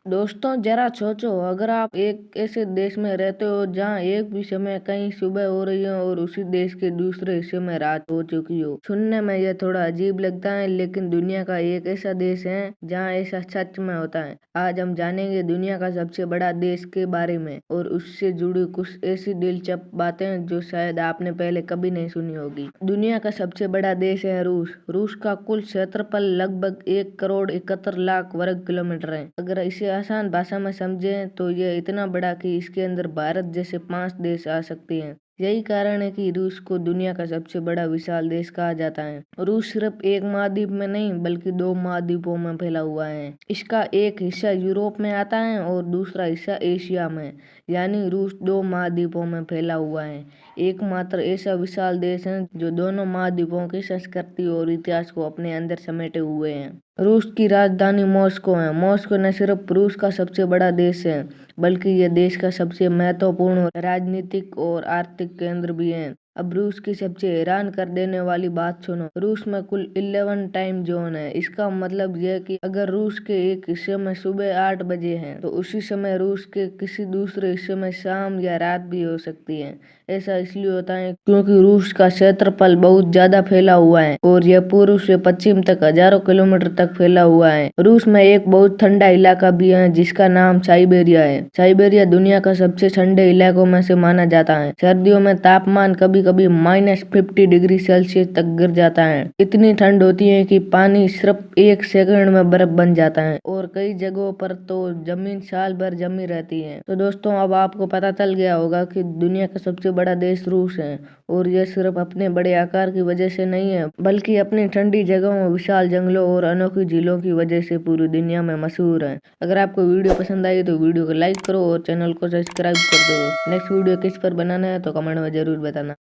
दोस्तों जरा सोचो, अगर आप एक ऐसे देश में रहते हो जहाँ एक भी समय कहीं सुबह हो रही हो और उसी देश के दूसरे हिस्से में रात हो चुकी हो। सुनने में यह थोड़ा अजीब लगता है, लेकिन दुनिया का एक ऐसा देश है जहाँ ऐसा सच में होता है। आज हम जानेंगे दुनिया का सबसे बड़ा देश के बारे में और उससे जुड़ी कुछ ऐसी दिलचस्प बातें जो शायद आपने पहले कभी नहीं सुनी होगी। दुनिया का सबसे बड़ा देश है रूस। रूस का कुल क्षेत्रफल लगभग 1 करोड़ 71 लाख वर्ग किलोमीटर है। अगर इसे आसान भाषा में समझें तो यह इतना बड़ा कि इसके अंदर भारत जैसे 5 देश आ सकते हैं। यही कारण है कि रूस को दुनिया का सबसे बड़ा विशाल देश कहा जाता है। रूस सिर्फ एक महाद्वीप में नहीं बल्कि 2 महाद्वीपों में फैला हुआ है। इसका एक हिस्सा यूरोप में आता है और दूसरा हिस्सा एशिया में, यानी रूस 2 महाद्वीपों में फैला हुआ है। एकमात्र ऐसा विशाल देश है जो दोनों महाद्वीपों की संस्कृति और इतिहास को अपने अंदर समेटे हुए है। रूस की राजधानी मॉस्को है। मॉस्को न सिर्फ रूस का सबसे बड़ा देश है बल्कि यह देश का सबसे महत्वपूर्ण राजनीतिक और आर्थिक केंद्र भी है। अब रूस की सबसे हैरान कर देने वाली बात सुनो। रूस में कुल 11 टाइम जोन है। इसका मतलब यह कि अगर रूस के एक हिस्से में सुबह 8 बजे है तो उसी समय रूस के किसी दूसरे हिस्से में शाम या रात भी हो सकती है। ऐसा इसलिए होता है क्योंकि रूस का क्षेत्रफल बहुत ज्यादा फैला हुआ है और यह पूर्व से पश्चिम तक हजारों किलोमीटर तक फैला हुआ है। रूस में एक बहुत ठंडा इलाका भी है जिसका नाम साइबेरिया है। साइबेरिया दुनिया का सबसे ठंडे इलाकों में से माना जाता है। सर्दियों में तापमान कभी कभी -50 डिग्री सेल्सियस तक गिर जाता है। इतनी ठंड होती है कि पानी सिर्फ 1 सेकंड में बर्फ बन जाता है और कई जगहों पर तो जमीन साल भर जमी रहती है। तो दोस्तों अब आपको पता चल गया होगा कि दुनिया का सबसे बड़ा देश रूस है और यह सिर्फ अपने बड़े आकार की वजह से नहीं है बल्कि अपनी ठंडी जगहों, विशाल जंगलों और अनोखी झीलों की वजह से पूरी दुनिया में मशहूर है। अगर आपको वीडियो पसंद आई तो वीडियो को लाइक करो और चैनल को सब्सक्राइब कर दो। नेक्स्ट वीडियो किस पर बनाना है तो कमेंट में जरूर बताना।